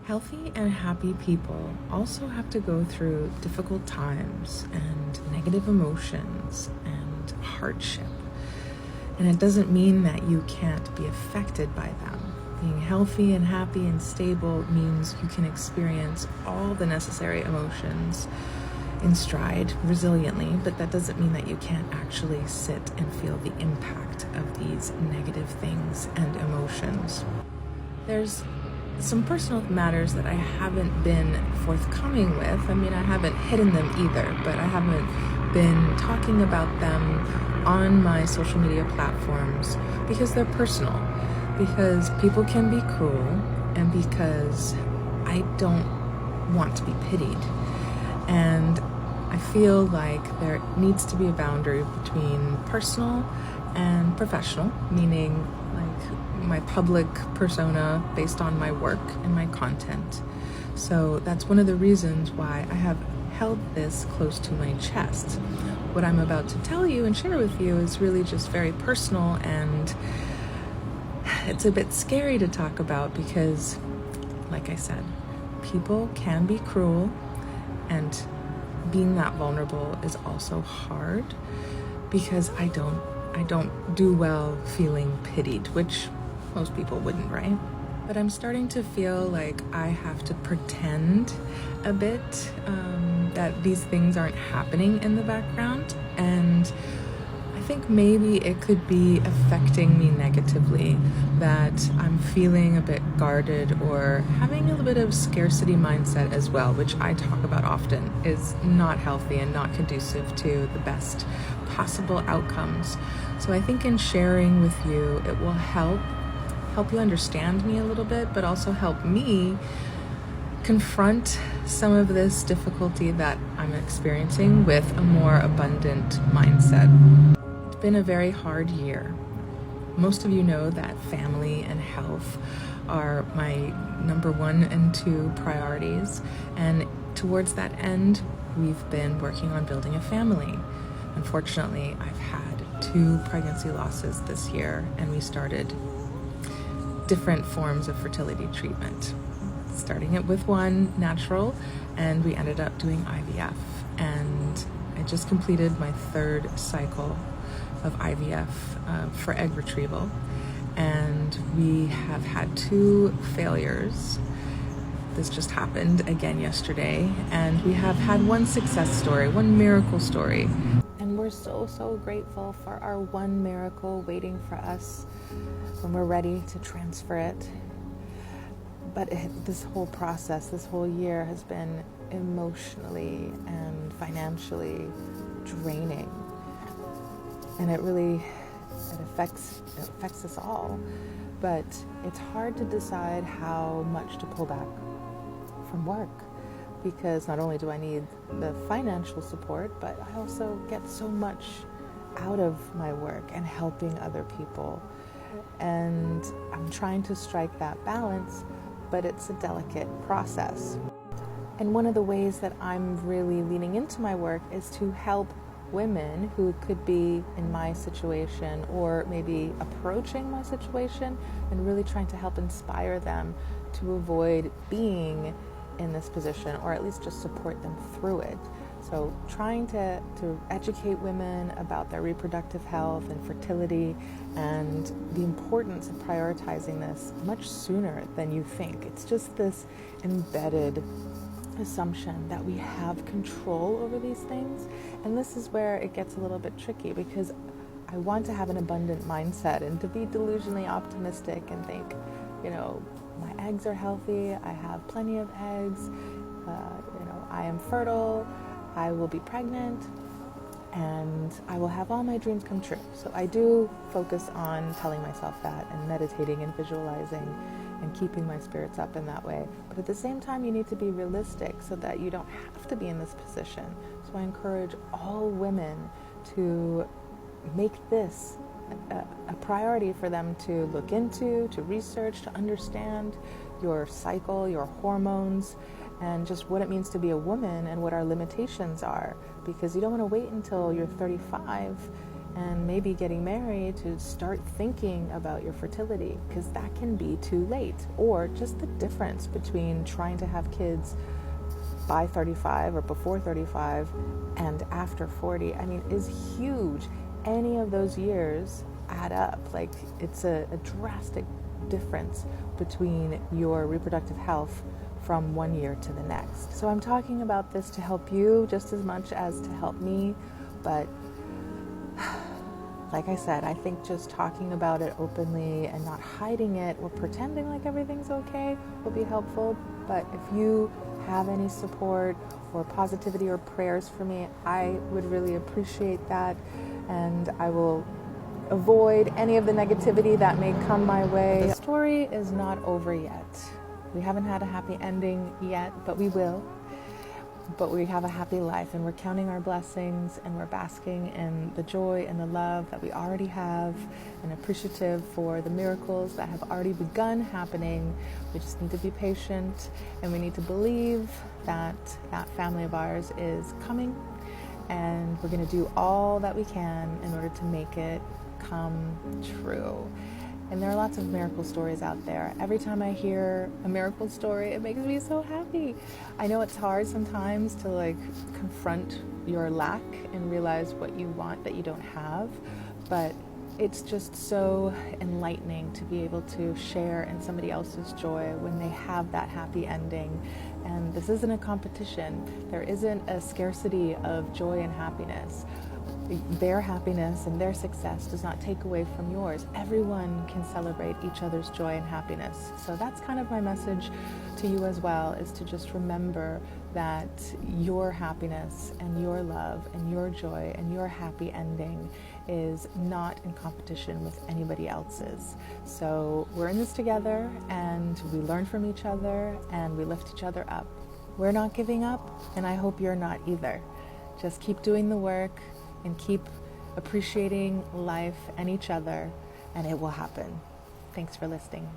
Healthy and happy people also have to go through difficult times and negative emotions and hardship. And it doesn't mean that you can't be affected by them. Being healthy and happy and stable means you can experience all the necessary emotions in stride resiliently, but that doesn't mean that you can't actually sit and feel the impact of these negative things and emotions. There's some personal matters that I haven't been forthcoming with. I mean, I haven't hidden them either, but I haven't been talking about them on my social media platforms because they're personal, because people can be cruel, and because I don't want to be pitied. And I feel like there needs to be a boundary between personal and professional, meaning like my public persona based on my work and my content. So that's one of the reasons why I have held this close to my chest. What I'm about to tell you and share with you is really just very personal, and it's a bit scary to talk about because, like I said, people can be cruel, and being that vulnerable is also hard because I don't do well feeling pitied, which most people wouldn't, right? But I'm starting to feel like I have to pretend a bit that these things aren't happening in the background, and I think maybe it could be affecting me negatively, that I'm feeling a bit guarded or having a little bit of scarcity mindset as well, which I talk about often is not healthy and not conducive to the best possible outcomes. So I think in sharing with you, it will help you understand me a little bit, but also help me confront some of this difficulty that I'm experiencing with a more abundant mindset. It's been a very hard year. Most of you know that family and health are my number 1 and 2 priorities, and towards that end, we've been working on building a family. Unfortunately, I've had 2 pregnancy losses this year, and we started different forms of fertility treatment, starting it with one natural, and we ended up doing IVF. And I just completed my 3rd cycle of IVF for egg retrieval, and we have had 2 failures. This just happened again yesterday, and we have had 1 success story, 1 miracle story. And we're so grateful for our 1 miracle waiting for us when we're ready to transfer it. But this whole process, this whole year has been emotionally and financially draining. And it affects us all. But it's hard to decide how much to pull back from work, because not only do I need the financial support, but I also get so much out of my work and helping other people. And I'm trying to strike that balance, but it's a delicate process. And one of the ways that I'm really leaning into my work is to help women who could be in my situation or maybe approaching my situation, and really trying to help inspire them to avoid being in this position, or at least just support them through it. So trying to educate women about their reproductive health and fertility, and the importance of prioritizing this much sooner than you think. It's just this embedded assumption that we have control over these things. And this is where it gets a little bit tricky, because I want to have an abundant mindset and to be delusionally optimistic and think, my eggs are healthy, I have plenty of eggs, I am fertile, I will be pregnant, and I will have all my dreams come true. So I do focus on telling myself that, and meditating and visualizing and keeping my spirits up in that way. But at the same time, you need to be realistic so that you don't have to be in this position. So I encourage all women to make this a priority for them to look into, to research, to understand your cycle, your hormones, and just what it means to be a woman and what our limitations are. Because you don't want to wait until you're 35 and maybe getting married to start thinking about your fertility, because that can be too late. Or just the difference between trying to have kids by 35 or before 35 and after 40, I mean, is huge. Any of those years add up. Like, it's a drastic difference between your reproductive health from one year to the next. So I'm talking about this to help you just as much as to help me, but like I said, I think just talking about it openly and not hiding it or pretending like everything's okay will be helpful. But if you have any support or positivity or prayers for me, I would really appreciate that. And I will avoid any of the negativity that may come my way. The story is not over yet. We haven't had a happy ending yet, but we will. But we have a happy life, and we're counting our blessings, and we're basking in the joy and the love that we already have, and appreciative for the miracles that have already begun happening. We just need to be patient, and we need to believe that that family of ours is coming, and we're going to do all that we can in order to make it come true. And there are lots of miracle stories out there. Every time I hear a miracle story, it makes me so happy. I know it's hard sometimes to confront your lack and realize what you want that you don't have, but it's just so enlightening to be able to share in somebody else's joy when they have that happy ending. And this isn't a competition. There isn't a scarcity of joy and happiness. Their happiness and their success does not take away from yours. Everyone can celebrate each other's joy and happiness. So that's kind of my message to you as well, is to just remember that your happiness and your love and your joy and your happy ending is not in competition with anybody else's. So we're in this together, and we learn from each other, and we lift each other up. We're not giving up, and I hope you're not either. Just keep doing the work and keep appreciating life and each other, and it will happen. Thanks for listening.